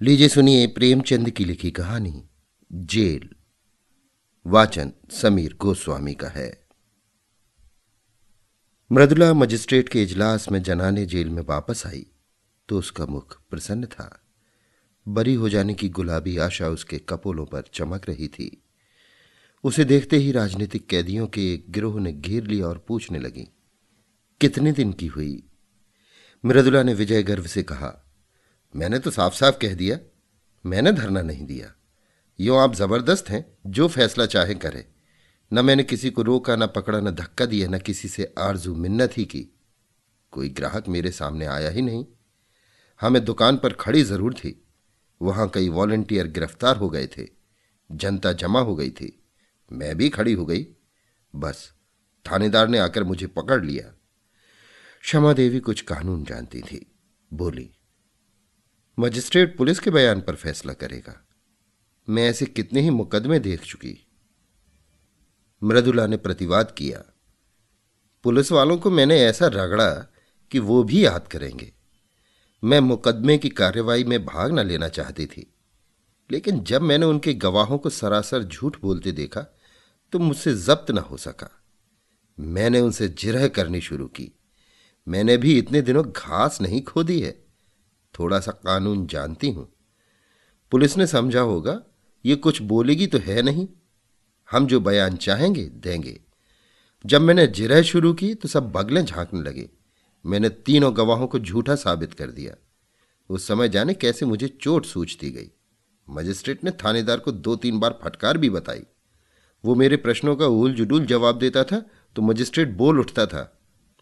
लीजिए सुनिए प्रेमचंद की लिखी कहानी जेल। वाचन समीर गोस्वामी का है। मृदुला मजिस्ट्रेट के इजलास में जनाने जेल में वापस आई तो उसका मुख प्रसन्न था। बरी हो जाने की गुलाबी आशा उसके कपोलों पर चमक रही थी। उसे देखते ही राजनीतिक कैदियों के एक गिरोह ने घेर लिया और पूछने लगी, कितने दिन की हुई? मृदुला ने विजय गर्व से कहा, मैंने तो साफ साफ कह दिया, मैंने धरना नहीं दिया। यूं आप जबरदस्त हैं, जो फैसला चाहे करे। न मैंने किसी को रोका, न पकड़ा, न धक्का दिया, न किसी से आरजू मिन्नत ही की। कोई ग्राहक मेरे सामने आया ही नहीं। हाँ, मैं दुकान पर खड़ी जरूर थी। वहां कई वॉलंटियर गिरफ्तार हो गए थे, जनता जमा हो गई थी, मैं भी खड़ी हो गई। बस थानेदार ने आकर मुझे पकड़ लिया। क्षमा देवी कुछ कानून जानती थी, बोली, मजिस्ट्रेट पुलिस के बयान पर फैसला करेगा। मैं ऐसे कितने ही मुकदमे देख चुकी। मृदुला ने प्रतिवाद किया, पुलिस वालों को मैंने ऐसा रगड़ा कि वो भी याद करेंगे। मैं मुकदमे की कार्रवाई में भाग न लेना चाहती थी, लेकिन जब मैंने उनके गवाहों को सरासर झूठ बोलते देखा तो मुझसे जब्त न हो सका। मैंने उनसे जिरह करनी शुरू की। मैंने भी इतने दिनों घास नहीं खोदी है, थोड़ा सा कानून जानती हूं। पुलिस ने समझा होगा ये कुछ बोलेगी तो है नहीं, हम जो बयान चाहेंगे देंगे। जब मैंने जिरह शुरू की तो सब बगलें झांकने लगे। मैंने तीनों गवाहों को झूठा साबित कर दिया। उस समय जाने कैसे मुझे चोट सूझती गई। मजिस्ट्रेट ने थानेदार को 2-3 बार फटकार भी बताई। वो मेरे प्रश्नों का उल जुडूल जवाब देता था तो मजिस्ट्रेट बोल उठता था,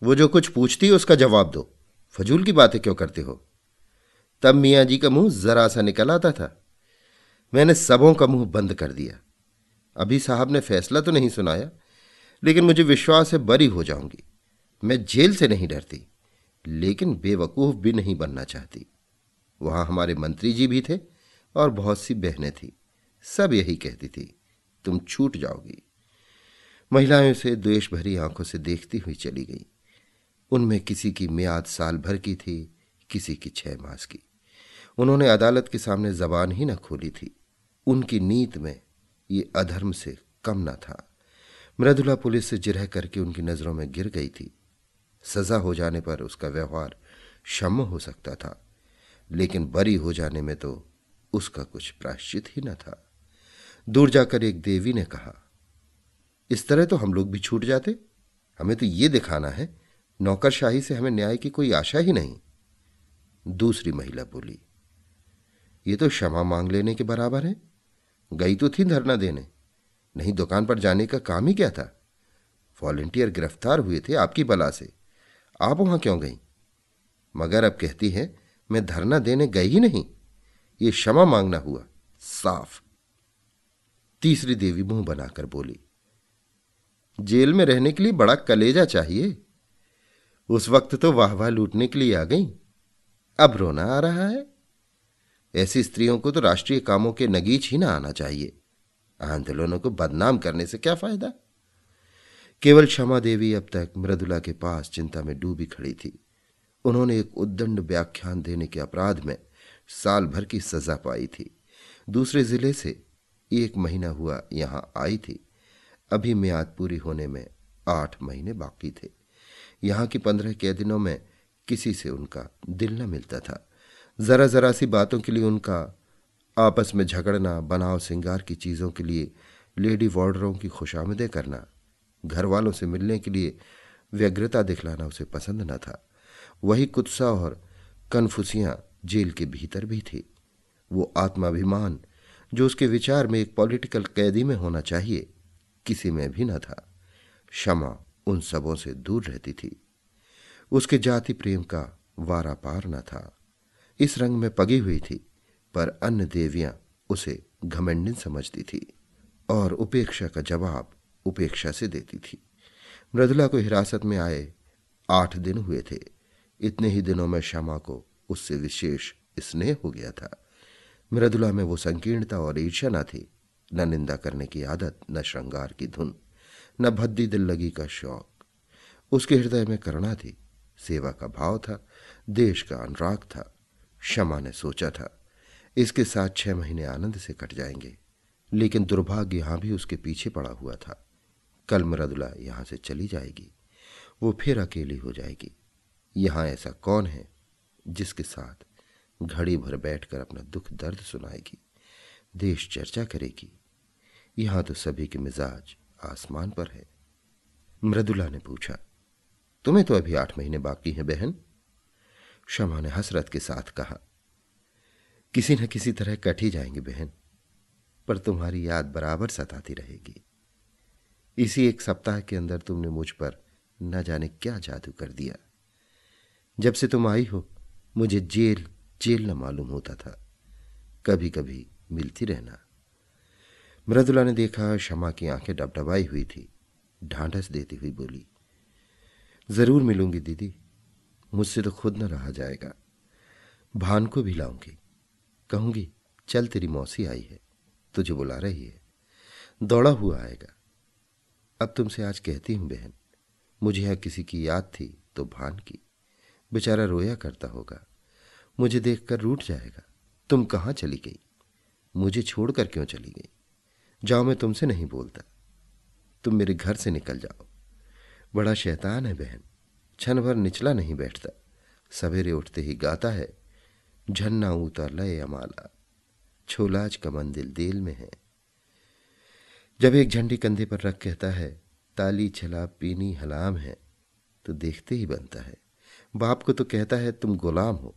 वो जो कुछ पूछती है उसका जवाब दो, फजूल की बातें क्यों करते हो। तब मियाँ जी का मुंह जरा सा निकल आता था। मैंने सबों का मुंह बंद कर दिया। अभी साहब ने फैसला तो नहीं सुनाया, लेकिन मुझे विश्वास है बरी हो जाऊंगी। मैं जेल से नहीं डरती, लेकिन बेवकूफ भी नहीं बनना चाहती। वहां हमारे मंत्री जी भी थे और बहुत सी बहनें थी। सब यही कहती थी, तुम छूट जाओगी। महिलाएं उसे द्वेष भरी आंखों से देखती हुई चली गई। उनमें किसी की मियाद साल भर की थी, किसी की 6 मास की। उन्होंने अदालत के सामने जबान ही न खोली थी। उनकी नीत में ये अधर्म से कम न था। मृदुला पुलिस से जिरह करके उनकी नजरों में गिर गई थी। सजा हो जाने पर उसका व्यवहार क्षम्य हो सकता था, लेकिन बरी हो जाने में तो उसका कुछ प्रायश्चित ही न था। दूर जाकर एक देवी ने कहा, इस तरह तो हम लोग भी छूट जाते। हमें तो ये दिखाना है नौकरशाही से हमें न्याय की कोई आशा ही नहीं। दूसरी महिला बोली, ये तो क्षमा मांग लेने के बराबर है। गई तो थी धरना देने, नहीं दुकान पर जाने का काम ही क्या था। वॉलंटियर गिरफ्तार हुए थे आपकी बला से, आप वहां क्यों गई? मगर अब कहती हैं मैं धरना देने गई ही नहीं। ये क्षमा मांगना हुआ साफ। तीसरी देवी मुंह बनाकर बोली, जेल में रहने के लिए बड़ा कलेजा चाहिए। उस वक्त तो वाह वाह लूटने के लिए आ गई, अब रोना आ रहा है। ऐसी स्त्रियों को तो राष्ट्रीय कामों के नगीच ही ना आना चाहिए। आंदोलनों को बदनाम करने से क्या फायदा। केवल क्षमा देवी अब तक मृदुला के पास चिंता में डूबी खड़ी थी। उन्होंने एक उद्दंड व्याख्यान देने के अपराध में साल भर की सजा पाई थी। दूसरे जिले से 1 महीना हुआ यहां आई थी। अभी मियाद पूरी होने में 8 महीने बाकी थे। यहां की 15 कैदिनों में किसी से उनका दिल न मिलता था। जरा जरा सी बातों के लिए उनका आपस में झगड़ना, बनाव सिंगार की चीजों के लिए लेडी वार्डरों की खुशामदें करना, घर वालों से मिलने के लिए व्यग्रता दिखलाना उसे पसंद न था। वही कुत्सा और कनफुसियां जेल के भीतर भी थी। वो आत्माभिमान जो उसके विचार में एक पॉलिटिकल कैदी में होना चाहिए, किसी में भी न था। क्षमा उन सबों से दूर रहती थी। उसके जाति प्रेम का वारा पार न था। इस रंग में पगी हुई थी, पर अन्य देवियां उसे घमंडिन समझती थी और उपेक्षा का जवाब उपेक्षा से देती थी। मृदुला को हिरासत में आए 8 दिन हुए थे। इतने ही दिनों में क्षमा को उससे विशेष स्नेह हो गया था। मृदुला में वो संकीर्णता और ईर्ष्या न थी, न निंदा करने की आदत, न श्रृंगार की धुन, न भद्दी दिल लगी का शौक। उसके हृदय में करुणा थी, सेवा का भाव था, देश का अनुराग था। क्षमा ने सोचा था, इसके साथ 6 महीने आनंद से कट जाएंगे, लेकिन दुर्भाग्य यहां भी उसके पीछे पड़ा हुआ था। कल मृदुला यहां से चली जाएगी, वो फिर अकेली हो जाएगी। यहां ऐसा कौन है जिसके साथ घड़ी भर बैठकर अपना दुख दर्द सुनाएगी, देश चर्चा करेगी। यहां तो सभी के मिजाज आसमान पर है। मृदुला ने पूछा, तुम्हें तो अभी 8 महीने बाकी हैं बहन। शमा ने हसरत के साथ कहा, किसी न किसी तरह कट ही जाएंगे बहन, पर तुम्हारी याद बराबर सताती रहेगी। इसी एक सप्ताह के अंदर तुमने मुझ पर न जाने क्या जादू कर दिया। जब से तुम आई हो मुझे जेल जेल न मालूम होता था। कभी कभी मिलती रहना। मृदुला ने देखा शमा की आंखें डबडबाई हुई थी। ढांढस देती हुई बोली, जरूर मिलूंगी दीदी, मुझसे तो खुद न रहा जाएगा। भान को भी लाऊंगी, कहूंगी चल तेरी मौसी आई है, तुझे बुला रही है। दौड़ा हुआ आएगा। अब तुमसे आज कहती हूं बहन, मुझे यहां किसी की याद थी तो भान की। बेचारा रोया करता होगा, मुझे देखकर रूठ जाएगा। तुम कहां चली गई, मुझे छोड़कर क्यों चली गई? जाओ, मैं तुमसे नहीं बोलता, तुम मेरे घर से निकल जाओ। बड़ा शैतान है बहन, क्षण भर निचला नहीं बैठता। सवेरे उठते ही गाता है, झन्ना उतर लय अमाला, छोलाज का मंदिल देल में है। जब एक झंडी कंधे पर रख कहता है, ताली छला पीनी हलाम है, तो देखते ही बनता है। बाप को तो कहता है तुम गुलाम हो।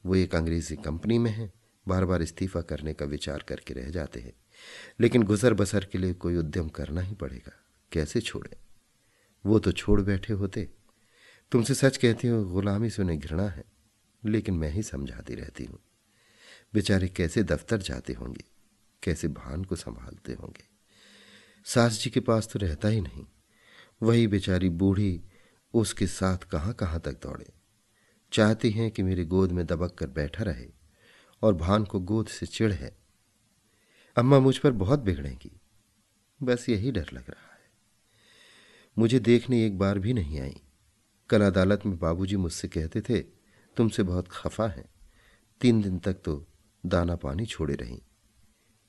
वो एक अंग्रेजी कंपनी में है, बार बार इस्तीफा करने का विचार करके रह जाते हैं, लेकिन गुजर बसर के लिए कोई उद्यम करना ही पड़ेगा। कैसे छोड़े? वो तो छोड़ बैठे होते। तुमसे सच कहती हूँ, गुलामी से उन्हें घृणा है, लेकिन मैं ही समझाती रहती हूँ। बेचारे कैसे दफ्तर जाते होंगे, कैसे भान को संभालते होंगे। सास जी के पास तो रहता ही नहीं। वही बेचारी बूढ़ी उसके साथ कहाँ कहाँ तक दौड़े। चाहती हैं कि मेरी गोद में दबक कर बैठा रहे, और भान को गोद से चिढ़ है। अम्मा मुझ पर बहुत बिगड़ेंगी, बस यही डर लग रहा है। मुझे देखने एक बार भी नहीं आई। कल अदालत में बाबूजी मुझसे कहते थे, तुमसे बहुत खफा हैं। 3 दिन तक तो दाना पानी छोड़े रहीं।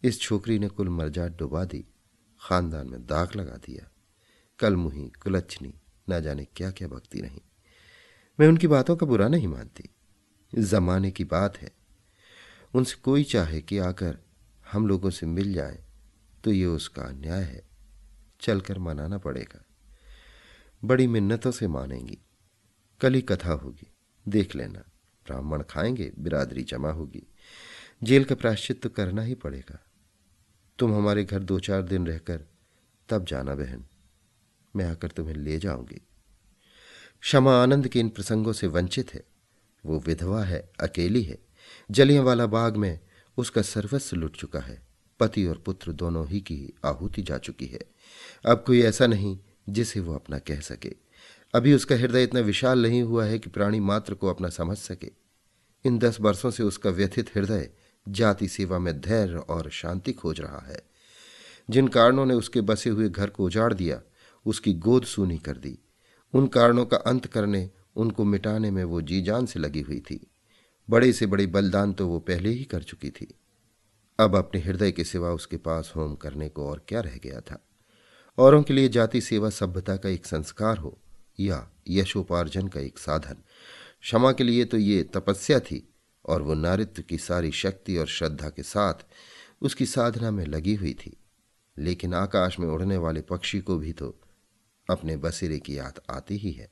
इस छोकरी ने कुल मर्जाद डुबा दी, खानदान में दाग लगा दिया। कल मुही कुलच्छनी ना जाने क्या क्या बकती रहीं। मैं उनकी बातों का बुरा नहीं मानती, जमाने की बात है। उनसे कोई चाहे कि आकर हम लोगों से मिल जाए तो ये उसका अन्याय है। चलकर मनाना पड़ेगा। बड़ी मिन्नतों से मानेंगी। कल ही कथा होगी, देख लेना। ब्राह्मण खाएंगे, बिरादरी जमा होगी। जेल का प्रायश्चित तो करना ही पड़ेगा। तुम हमारे घर 2-4 दिन रहकर तब जाना बहन, मैं आकर तुम्हें ले जाऊंगी। शमा आनंद के इन प्रसंगों से वंचित है। वो विधवा है, अकेली है। जलियांवाला बाग में उसका सर्वस्व लुट चुका है। पति और पुत्र दोनों ही की आहुति जा चुकी है। अब कोई ऐसा नहीं जिसे वो अपना कह सके। अभी उसका हृदय इतना विशाल नहीं हुआ है कि प्राणी मात्र को अपना समझ सके। इन 10 वर्षों से उसका व्यथित हृदय जाति सेवा में धैर्य और शांति खोज रहा है। जिन कारणों ने उसके बसे हुए घर को उजाड़ दिया, उसकी गोद सूनी कर दी, उन कारणों का अंत करने, उनको मिटाने में वो जी जान से लगी हुई थी। बड़े से बड़े बलिदान तो वो पहले ही कर चुकी थी। अब अपने हृदय के सिवा उसके पास होम करने को और क्या रह गया था? औरों के लिए जाति सेवा सभ्यता का एक संस्कार हो या यशोपार्जन का एक साधन, क्षमा के लिए तो ये तपस्या थी, और वो नारित्व की सारी शक्ति और श्रद्धा के साथ उसकी साधना में लगी हुई थी। लेकिन आकाश में उड़ने वाले पक्षी को भी तो अपने बसेरे की याद आती ही है।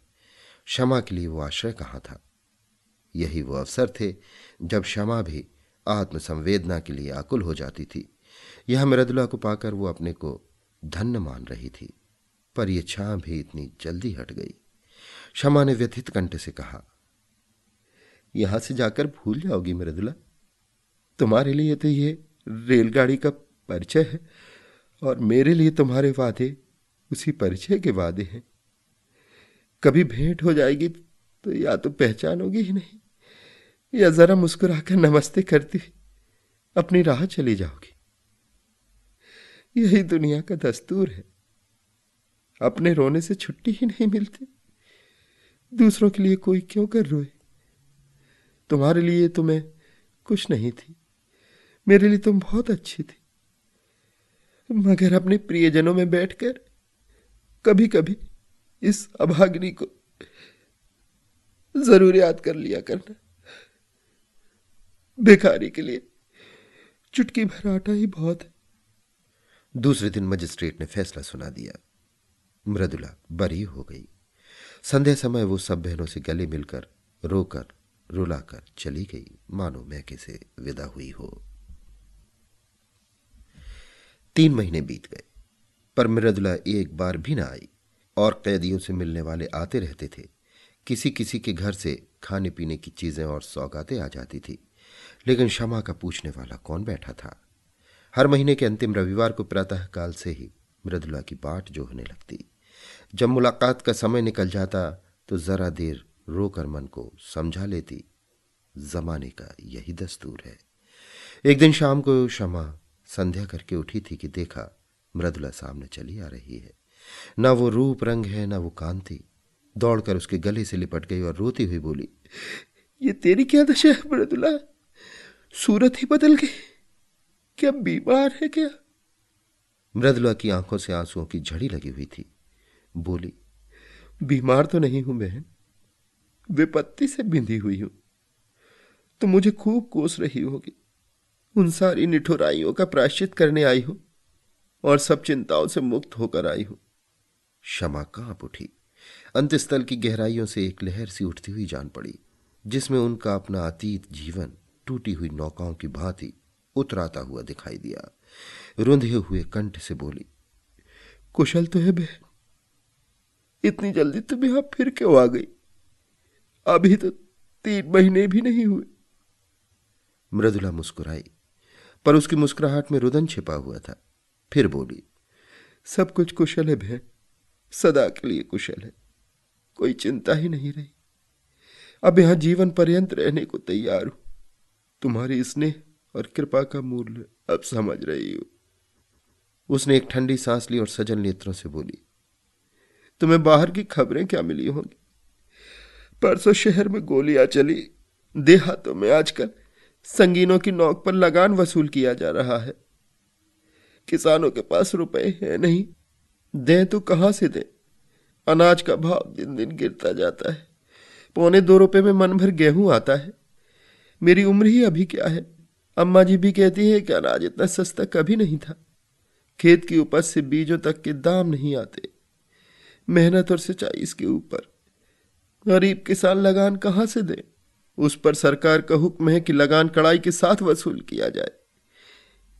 क्षमा के लिए वो आश्रय कहाँ था? यही वो अवसर थे जब क्षमा भी आत्मसंवेदना के लिए आकुल हो जाती थी। यह मृदुला को पाकर वो अपने को धन्य मान रही थी, पर यह छां भी इतनी जल्दी हट गई। क्षमा ने व्यथित कंठ से कहा, यहां से जाकर भूल जाओगी मृदुला। तुम्हारे लिए तो ये रेलगाड़ी का परिचय है, और मेरे लिए तुम्हारे वादे उसी परिचय के वादे हैं। कभी भेंट हो जाएगी तो या तो पहचानोगी ही नहीं, या जरा मुस्कुराकर नमस्ते करती अपनी राह चली जाओगी। यही दुनिया का दस्तूर है। अपने रोने से छुट्टी ही नहीं मिलती, दूसरों के लिए कोई क्यों कर रोए? तुम्हारे लिए तो मैं कुछ नहीं थी, मेरे लिए तुम बहुत अच्छी थी, मगर अपने प्रियजनों में बैठकर कभी कभी इस अभागिनी को जरूर याद कर लिया करना। भिखारी के लिए चुटकी भर आटा ही बहुत है। दूसरे दिन मजिस्ट्रेट ने फैसला सुना दिया। मृदुला बरी हो गई। संध्या समय वो सब बहनों से गले मिलकर रोकर रुलाकर चली गई, मानो मैके से विदा हुई हो। 3 महीने बीत गए, पर मृदुला एक बार भी ना आई। और कैदियों से मिलने वाले आते रहते थे। किसी किसी के घर से खाने पीने की चीजें और सौगातें आ जाती थी, लेकिन क्षमा का पूछने वाला कौन बैठा था। हर महीने के अंतिम रविवार को प्रातःकाल से ही मृदुला की बाट जो होने लगती। जब मुलाकात का समय निकल जाता तो जरा देर रोकर मन को समझा लेती। जमाने का यही दस्तूर है। एक दिन शाम को क्षमा संध्या करके उठी थी कि देखा मृदुला सामने चली आ रही है। ना वो रूप रंग है, ना वो कांति। दौड़कर उसके गले से लिपट गई और रोती हुई बोली, ये तेरी क्या दशा है मृदुला? सूरत ही बदल गई। क्या बीमार है क्या? मृदुला की आंखों से आंसुओं की झड़ी लगी हुई थी। बोली, बीमार तो नहीं हूं बहन, विपत्ति से बिंधी हुई हूं। तो मुझे खूब कोस रही होगी। उन सारी निठुराइयों का प्रायश्चित करने आई हूं और सब चिंताओं से मुक्त होकर आई हूं। क्षमा कांप उठी। अंतस्थल की गहराइयों से एक लहर सी उठती हुई जान पड़ी, जिसमें उनका अपना अतीत जीवन टूटी हुई नौकाओं की भांति उतराता हुआ दिखाई दिया। रुंधे हुए कंठ से बोली, कुशल तो है बहन? इतनी जल्दी तुम यहां फिर क्यों आ गई? अभी तो 3 महीने भी नहीं हुए। मृदुला मुस्कुराई, पर उसकी मुस्कुराहट में रुदन छिपा हुआ था। फिर बोली, सब कुछ कुशल है बहन, सदा के लिए कुशल है। कोई चिंता ही नहीं रही। अब यहां जीवन पर्यंत रहने को तैयार हूं। तुम्हारी स्नेह और कृपा का मूल्य अब समझ रही हूं। उसने एक ठंडी सांस ली और सजल नेत्रों से बोली, तुम्हें बाहर की खबरें क्या मिली होंगी? परसों शहर में गोलियां चली। देहातों में आजकल संगीनों की नोक पर लगान वसूल किया जा रहा है। किसानों के पास रुपए है नहीं, दें तो कहां से दें? अनाज का भाव दिन दिन गिरता जाता है। 1.25 रुपए में मन भर गेहूं आता है। मेरी उम्र ही अभी क्या है। अम्मा जी भी कहती है कि अनाज इतना सस्ता कभी नहीं था। खेत की उपज से बीजों तक के दाम नहीं आते। मेहनत और सिंचाई इसके ऊपर। गरीब किसान लगान कहां से दे? उस पर सरकार का हुक्म है कि लगान कड़ाई के साथ वसूल किया जाए।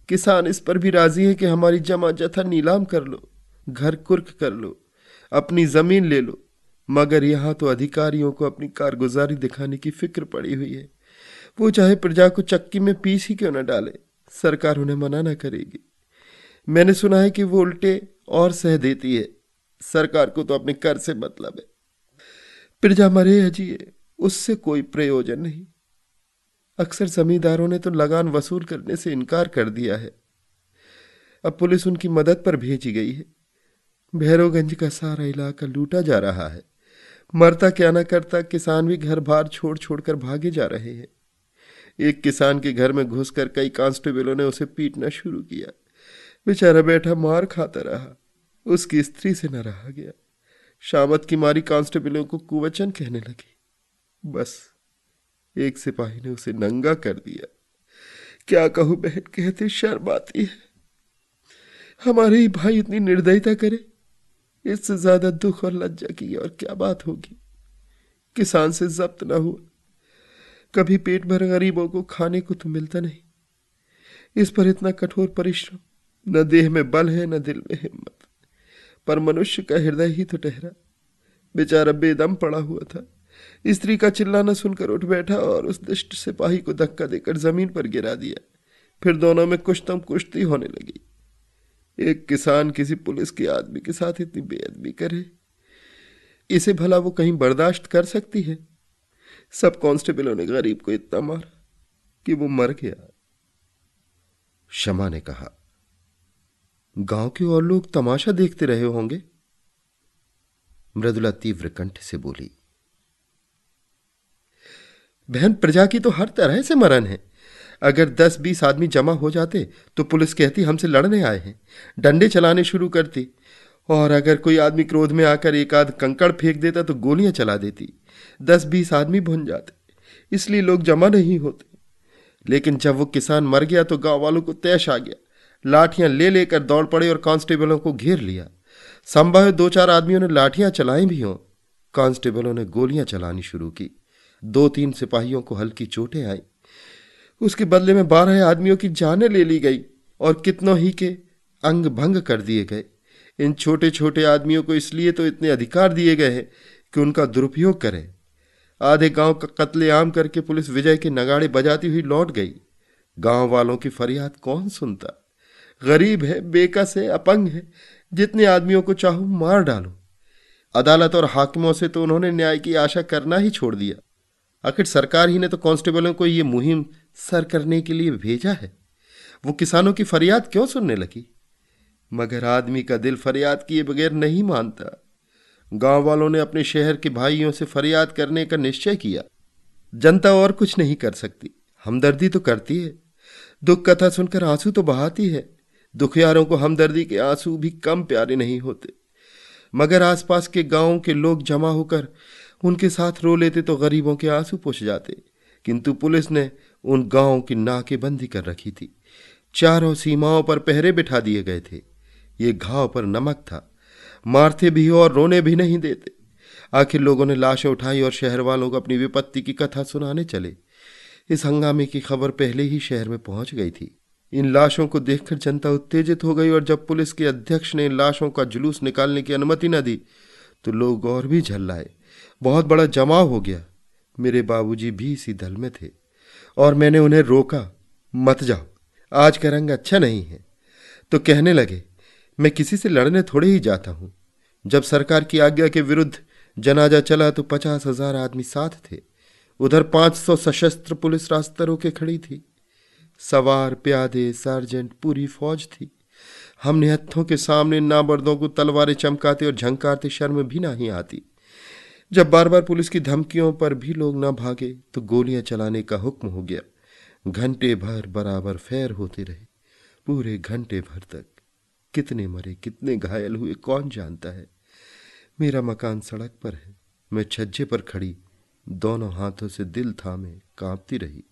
किसान इस पर भी राजी है कि हमारी जमा जथा नीलाम कर लो, घर कुर्क कर लो, अपनी जमीन ले लो। मगर यहां तो अधिकारियों को अपनी कारगुजारी दिखाने की फिक्र पड़ी हुई है। वो चाहे प्रजा को चक्की में पीस ही क्यों न डाले, सरकार उन्हें मना न करेगी। मैंने सुना है कि वो उल्टे और सह देती है। सरकार को तो अपने कर से मतलब है। प्रजा मरे या जिए, उससे कोई प्रयोजन नहीं। अक्सर जमींदारों ने तो लगान वसूल करने से इनकार कर दिया है। अब पुलिस उनकी मदद पर भेजी गई है। भैरवगंज का सारा इलाका लूटा जा रहा है। मरता क्या न करता किसान भी घर बार छोड़ छोड़कर भागे जा रहे हैं। एक किसान के घर में घुसकर कई कांस्टेबलों ने उसे पीटना शुरू किया। बेचारा बैठा मार खाता रहा। उसकी स्त्री से न रहा गया। शामत की मारी कांस्टेबलों को कुवचन कहने लगी। बस एक सिपाही ने उसे नंगा कर दिया। क्या कहूं बहन, कहते शर्म आती है। हमारे ही भाई इतनी निर्दयता करे, इससे ज्यादा दुख और लज्जा की और क्या बात होगी। किसान से जब्त ना हुआ, कभी पेट भर गरीबों को खाने को तो मिलता नहीं। इस पर इतना कठोर परिश्रम, न देह में बल है न दिल में हिम्मत। पर मनुष्य का हृदय ही तो ठहरा। बेचारा बेदम पड़ा हुआ था। स्त्री का चिल्लाना सुनकर उठ बैठा और उस दुष्ट सिपाही को धक्का देकर जमीन पर गिरा दिया। फिर दोनों में कुश्तम कुश्ती होने लगी। एक किसान किसी पुलिस के आदमी के साथ इतनी बेअदबी करे, इसे भला वो कहीं बर्दाश्त कर सकती है? सब कांस्टेबलों ने गरीब को इतना मारा कि वो मर गया। क्षमा ने कहा, गांव के और लोग तमाशा देखते रहे होंगे। मृदुला तीव्र कंठ से बोली, बहन, प्रजा की तो हर तरह से मरण है। अगर 10-20 आदमी जमा हो जाते तो पुलिस कहती हमसे लड़ने आए हैं, डंडे चलाने शुरू करती, और अगर कोई आदमी क्रोध में आकर एक आध कंकड़ फेंक देता तो गोलियां चला देती। 10-20 आदमी भुन जाते, इसलिए लोग जमा नहीं होते। लेकिन जब वो किसान मर गया तो गांव वालों को तैश आ गया, लाठियां ले लेकर दौड़ पड़े और कांस्टेबलों को घेर लिया। संभव 2-4 आदमियों ने लाठियां चलाई भी हों। कांस्टेबलों ने गोलियां चलानी शुरू की। 2-3 सिपाहियों को हल्की चोटें आई। उसके बदले में 12 आदमियों की जानें ले ली गई और कितनों ही के अंग भंग कर दिए गए। इन छोटे छोटे आदमियों को इसलिए तो इतने अधिकार दिए गए हैं कि उनका दुरुपयोग करें। आधे गांव का कत्लेआम करके पुलिस विजय के नगाड़े बजाती हुई लौट गई। गांव वालों की फरियाद कौन सुनता? गरीब है, बेकस है, अपंग है, जितने आदमियों को चाहूं मार डालो। अदालत और हाकिमों से तो उन्होंने न्याय की आशा करना ही छोड़ दिया। आखिर सरकार ही ने तो कांस्टेबलों को ये मुहिम सर करने के लिए भेजा है। वो किसानों की फरियाद क्यों सुनने लगी? मगर आदमी का दिल फरियाद किए बगैर नहीं मानता। गांव वालों ने अपने शहर के भाइयों से फरियाद करने का निश्चय किया। जनता और कुछ नहीं कर सकती, हमदर्दी तो करती है। दुख कथा सुनकर आंसू तो बहाती है। दुखियारों को हमदर्दी के आंसू भी कम प्यारे नहीं होते। मगर आसपास के गांवों के लोग जमा होकर उनके साथ रो लेते तो गरीबों के आंसू पोंछ जाते। किंतु पुलिस ने उन गांवों की नाकेबंदी कर रखी थी। चारों सीमाओं पर पहरे बिठा दिए गए थे। ये घाव पर नमक था, मारते भी और रोने भी नहीं देते। आखिर लोगों ने लाशें उठाई और शहर वालों को अपनी विपत्ति की कथा सुनाने चले। इस हंगामे की खबर पहले ही शहर में पहुंच गई थी। इन लाशों को देखकर जनता उत्तेजित हो गई और जब पुलिस के अध्यक्ष ने इन लाशों का जुलूस निकालने की अनुमति न दी तो लोग और भी झल्लाए। बहुत बड़ा जमाव हो गया। मेरे बाबूजी भी इसी दल में थे और मैंने उन्हें रोका, मत जाओ, आज का रंग अच्छा नहीं है। तो कहने लगे, मैं किसी से लड़ने थोड़े ही जाता हूं। जब सरकार की आज्ञा के विरुद्ध जनाजा चला तो 50,000 आदमी साथ थे। उधर 500 सशस्त्र पुलिस रास्ते रोके खड़ी थी। सवार, प्यादे, सार्जेंट, पूरी फौज थी। हम निहत्थों के सामने नामर्दों को तलवारें चमकाते और झंकारते शर्म भी नहीं आती। जब बार बार पुलिस की धमकियों पर भी लोग न भागे तो गोलियां चलाने का हुक्म हो गया। घंटे भर बराबर फैर होते रहे। पूरे घंटे भर तक कितने मरे, कितने घायल हुए, कौन जानता है। मेरा मकान सड़क पर है। मैं छज्जे पर खड़ी दोनों हाथों से दिल थामे कांपती रही।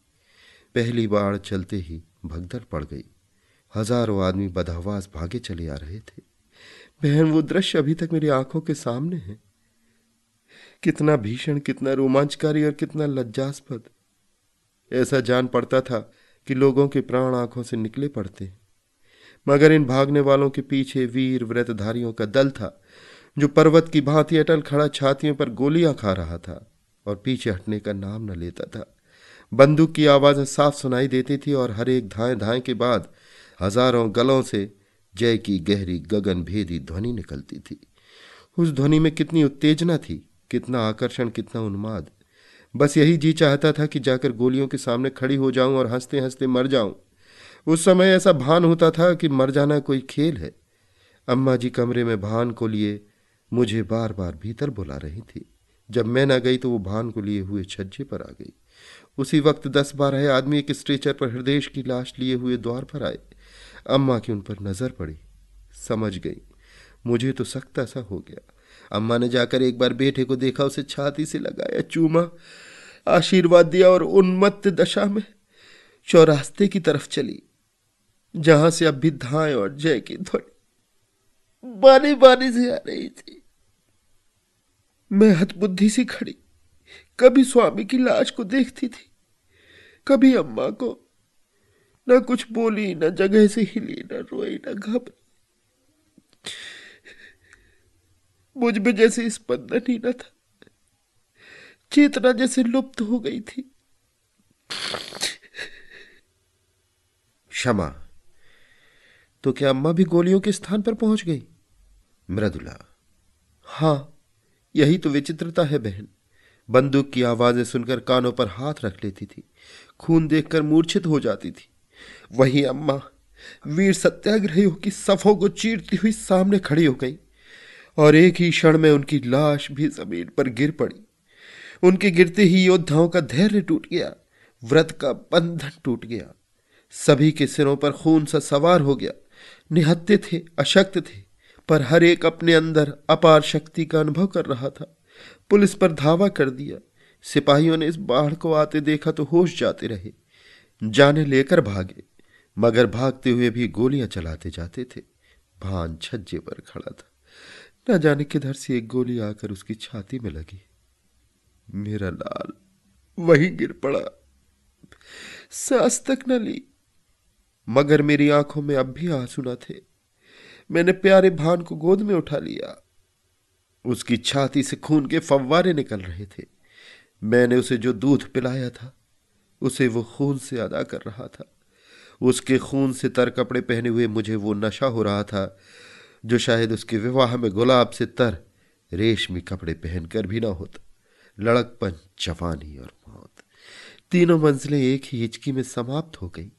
पहली बार चलते ही भगदड़ पड़ गई। हजारों आदमी बदहवास भागे चले आ रहे थे। बहन, वो दृश्य अभी तक मेरी आंखों के सामने है। कितना भीषण, कितना रोमांचकारी और कितना लज्जास्पद। ऐसा जान पड़ता था कि लोगों के प्राण आंखों से निकले पड़ते हैं। मगर इन भागने वालों के पीछे वीर व्रतधारियों का दल था जो पर्वत की भांति अटल खड़ा छातियों पर गोलियां खा रहा था और पीछे हटने का नाम न लेता था। बंदूक की आवाजें साफ सुनाई देती थी और हर एक धाएं धाएं के बाद हजारों गलों से जय की गहरी गगन भेदी ध्वनि निकलती थी। उस ध्वनि में कितनी उत्तेजना थी, कितना आकर्षण, कितना उन्माद। बस यही जी चाहता था कि जाकर गोलियों के सामने खड़ी हो जाऊं और हंसते हंसते मर जाऊं। उस समय ऐसा भान होता था कि मर जाना कोई खेल है। अम्मा जी कमरे में भान को लिए मुझे बार बार भीतर बुला रही थी। जब मैं न गई तो वो भान को लिए हुए छज्जे पर आ गई। उसी वक्त 10-12 आदमी एक स्ट्रेचर पर हृदय की लाश लिए हुए द्वार पर आए। अम्मा की उन पर नजर पड़ी, समझ गई। मुझे तो सख्त ऐसा हो गया। अम्मा ने जाकर एक बार बेटे को देखा, उसे छाती से लगाया, चूमा, आशीर्वाद दिया और उन्मत्त दशा में चौरास्ते की तरफ चली जहां से अब भी धाएं और जय की ध्वनि बारी बारी से आ रही थी। मैं हतबुद्धि सी खड़ी, कभी स्वामी की लाश को देखती थी, कभी अम्मा को। न कुछ बोली, न जगह से हिली, न रोई, न घबराई। मुझ में जैसे स्पंदन ही न था। चेतना जैसे लुप्त हो गई थी। क्षमा, तो क्या अम्मा भी गोलियों के स्थान पर पहुंच गई? मृदुला: हां, यही तो विचित्रता है बहन। बंदूक की आवाजें सुनकर कानों पर हाथ रख लेती थी, खून देखकर मूर्छित हो जाती थी। वही अम्मा वीर सत्याग्रहियों की सफों को चीरती हुई सामने खड़ी हो गई और एक ही क्षण में उनकी लाश भी जमीन पर गिर पड़ी। उनके गिरते ही योद्धाओं का धैर्य टूट गया, व्रत का बंधन टूट गया। सभी के सिरों पर खून सा सवार हो गया। निहत्थे थे, अशक्त थे, पर हर एक अपने अंदर अपार शक्ति का अनुभव कर रहा था। पुलिस पर धावा कर दिया। सिपाहियों ने इस बाढ़ को आते देखा तो होश जाते रहे, जाने लेकर भागे, मगर भागते हुए भी गोलियां चलाते जाते थे। भान छज्जे पर खड़ा था, न जाने किधर से एक गोली आकर उसकी छाती में लगी। मेरा लाल वहीं गिर पड़ा, सांस तक न ली, मगर मेरी आंखों में अब भी आंसू न थे। मैंने प्यारे भान को गोद में उठा लिया। उसकी छाती से खून के फव्वारे निकल रहे थे। मैंने उसे जो दूध पिलाया था उसे वो खून से अदा कर रहा था। उसके खून से तर कपड़े पहने हुए मुझे वो नशा हो रहा था जो शायद उसके विवाह में गुलाब से तर रेशमी कपड़े पहनकर भी ना होता। लड़कपन, जवानी और मौत, तीनों मंजिलें एक ही हिचकी में समाप्त हो गई।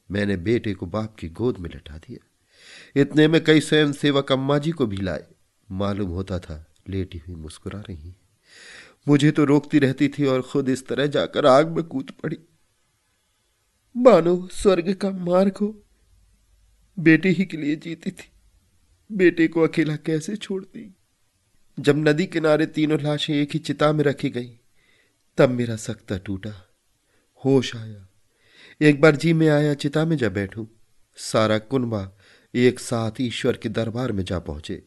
मैंने बेटे को बाप की गोद में लटा दिया। इतने में कई स्वयं सेवक अम्मा जी को भी लाए। मालूम होता था लेटी हुई मुस्कुरा रही है। मुझे तो रोकती रहती थी और खुद इस तरह जाकर आग में कूद पड़ी। मानो स्वर्ग का मार्ग हो। बेटे ही के लिए जीती थी, बेटे को अकेला कैसे छोड़ दी। जब नदी किनारे तीनों लाशें एक ही चिता में रखी गई तब मेरा सख्ता टूटा। होश आया। एक बार जी में आया चिता में जा बैठूं। सारा कुनबा एक साथ ईश्वर के दरबार में जा पहुंचे।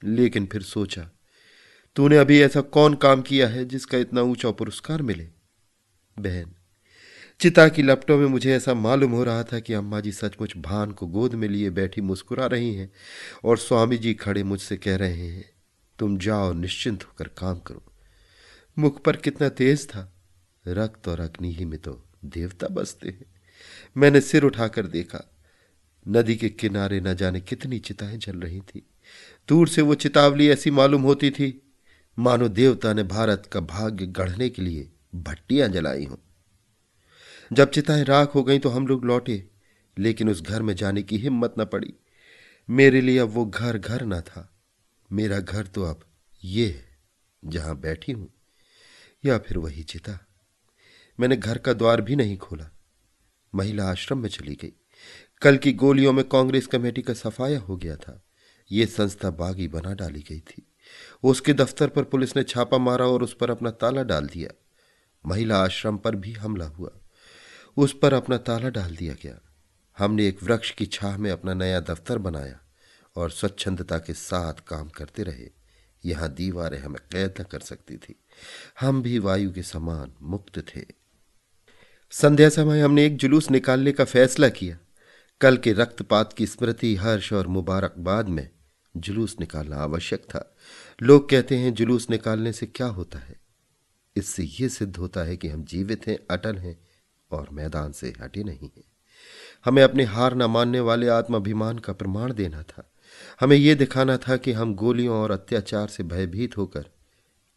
लेकिन फिर सोचा, तूने अभी ऐसा कौन काम किया है जिसका इतना ऊंचा पुरस्कार मिले। बहन, चिता की लपटों में मुझे ऐसा मालूम हो रहा था कि अम्मा जी सचमुच भान को गोद में लिए बैठी मुस्कुरा रही हैं और स्वामी जी खड़े मुझसे कह रहे हैं, तुम जाओ, निश्चिंत होकर काम करो। मुख पर कितना तेज था। रक्त और अग्नि ही में तो देवता बसते हैं। मैंने सिर उठाकर देखा। नदी के किनारे न जाने कितनी चिताएं जल रही थी। दूर से वो चितावली ऐसी मालूम होती थी मानो देवता ने भारत का भाग्य गढ़ने के लिए भट्टियां जलाई हों। जब चिताएं राख हो गईं तो हम लोग लौटे, लेकिन उस घर में जाने की हिम्मत न पड़ी। मेरे लिए अब वो घर घर न था। मेरा घर तो अब ये है जहां बैठी हूं, या फिर वही चिता। मैंने घर का द्वार भी नहीं खोला। महिला आश्रम में चली गई। कल की गोलियों में कांग्रेस कमेटी का सफाया हो गया था। ये संस्था बागी बना डाली गई थी। उसके दफ्तर पर पुलिस ने छापा मारा और उस पर अपना ताला डाल दिया। महिला आश्रम पर भी हमला हुआ, उस पर अपना ताला डाल दिया गया। हमने एक वृक्ष की छाह में अपना नया दफ्तर बनाया और स्वच्छंदता के साथ काम करते रहे। यहां दीवारें हमें कैद न कर सकती थी। हम भी वायु के समान मुक्त थे। संध्या समय हमने एक जुलूस निकालने का फैसला किया। कल के रक्तपात की स्मृति, हर्ष और मुबारकबाद में जुलूस निकालना आवश्यक था। लोग कहते हैं जुलूस निकालने से क्या होता है? इससे यह सिद्ध होता है कि हम जीवित हैं, अटल हैं और मैदान से हटे नहीं हैं। हमें अपने हार न मानने वाले आत्माभिमान का प्रमाण देना था। हमें यह दिखाना था कि हम गोलियों और अत्याचार से भयभीत होकर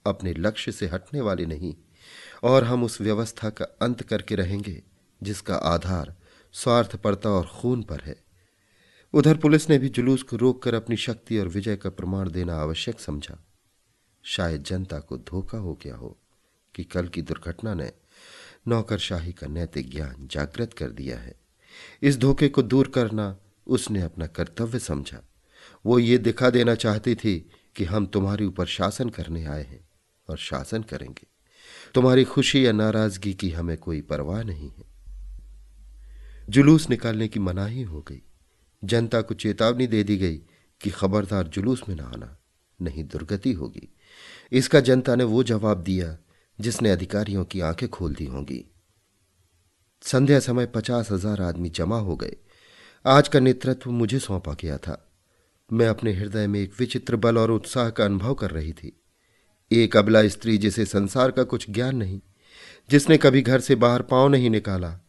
अपने लक्ष्य से हटने वाले नहीं, और हम उस व्यवस्था का अंत करके रहेंगे जिसका आधार स्वार्थपरता और खून पर है। उधर पुलिस ने भी जुलूस को रोककर अपनी शक्ति और विजय का प्रमाण देना आवश्यक समझा। शायद जनता को धोखा हो गया हो कि कल की दुर्घटना ने नौकरशाही का नैतिक ज्ञान जागृत कर दिया है। इस धोखे को दूर करना उसने अपना कर्तव्य समझा। वो ये दिखा देना चाहती थी कि हम तुम्हारे ऊपर शासन करने आए हैं और शासन करेंगे। तुम्हारी खुशी या नाराजगी की हमें कोई परवाह नहीं है। जुलूस निकालने की मनाही हो गई। जनता को चेतावनी दे दी गई कि खबरदार जुलूस में ना आना, नहीं दुर्गति होगी। इसका जनता ने वो जवाब दिया जिसने अधिकारियों की आंखें खोल दी होंगी। संध्या समय 50,000 आदमी जमा हो गए। आज का नेतृत्व मुझे सौंपा गया था। मैं अपने हृदय में एक विचित्र बल और उत्साह का अनुभव कर रही थी। एक अबला स्त्री जिसे संसार का कुछ ज्ञान नहीं, जिसने कभी घर से बाहर पांव नहीं निकाला,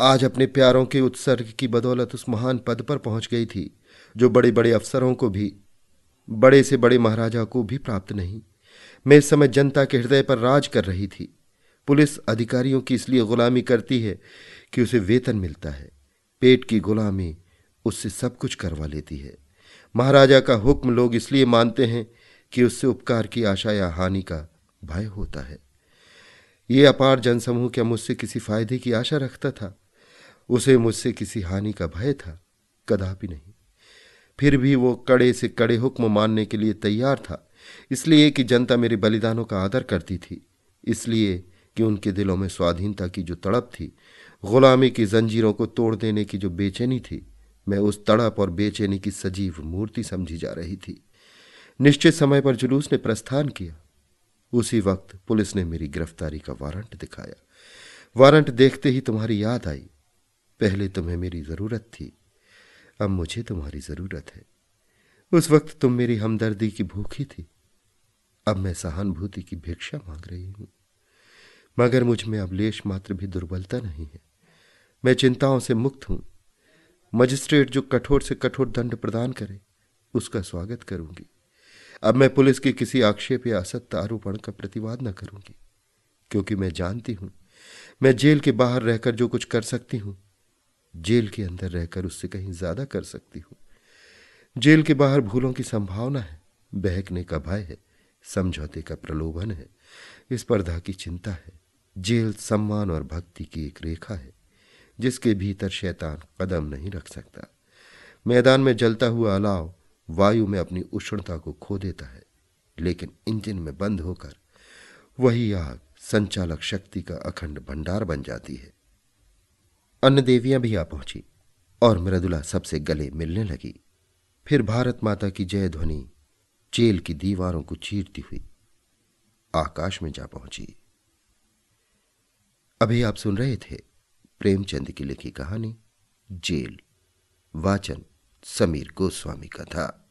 आज अपने प्यारों के उत्सर्ग की बदौलत उस महान पद पर पहुंच गई थी जो बड़े बड़े अफसरों को भी, बड़े से बड़े महाराजा को भी प्राप्त नहीं। मैं इस समय जनता के हृदय पर राज कर रही थी। पुलिस अधिकारियों की इसलिए गुलामी करती है कि उसे वेतन मिलता है। पेट की गुलामी उससे सब कुछ करवा लेती है। महाराजा का हुक्म लोग इसलिए मानते हैं कि उससे उपकार की आशा या हानि का भय होता है। ये अपार जनसमूह क्या मुझसे किसी फायदे की आशा रखता था? उसे मुझसे किसी हानि का भय था? कदापि नहीं। फिर भी वो कड़े से कड़े हुक्म मानने के लिए तैयार था, इसलिए कि जनता मेरे बलिदानों का आदर करती थी, इसलिए कि उनके दिलों में स्वाधीनता की जो तड़प थी, गुलामी की जंजीरों को तोड़ देने की जो बेचैनी थी, मैं उस तड़प और बेचैनी की सजीव मूर्ति समझी जा रही थी। निश्चित समय पर जुलूस ने प्रस्थान किया। उसी वक्त पुलिस ने मेरी गिरफ्तारी का वारंट दिखाया। वारंट देखते ही तुम्हारी याद आई। पहले तुम्हें मेरी जरूरत थी, अब मुझे तुम्हारी जरूरत है। उस वक्त तुम मेरी हमदर्दी की भूखी थी, अब मैं सहानुभूति की भिक्षा मांग रही हूं। मगर मुझ में अब लेश मात्र भी दुर्बलता नहीं है। मैं चिंताओं से मुक्त हूं। मजिस्ट्रेट जो कठोर से कठोर दंड प्रदान करे, उसका स्वागत करूंगी। अब मैं पुलिस के किसी आक्षेप या असत्य आरोपण का प्रतिवाद न करूंगी, क्योंकि मैं जानती हूं मैं जेल के बाहर रहकर जो कुछ कर सकती हूं, जेल के अंदर रहकर उससे कहीं ज्यादा कर सकती हूं। जेल के बाहर भूलों की संभावना है, बहकने का भय है, समझौते का प्रलोभन है, स्पर्धा की चिंता है। जेल सम्मान और भक्ति की एक रेखा है, जिसके भीतर शैतान कदम नहीं रख सकता। मैदान में जलता हुआ अलाव वायु में अपनी उष्णता को खो देता है, लेकिन इंजन में बंद होकर वही आग संचालक शक्ति का अखंड भंडार बन जाती है। अन्य देवियां भी आ पहुंची और मृदुला सबसे गले मिलने लगी। फिर भारत माता की जय ध्वनि जेल की दीवारों को चीरती हुई आकाश में जा पहुंची। अभी आप सुन रहे थे प्रेमचंद की लिखी कहानी जेल। वाचन समीर गोस्वामी का था।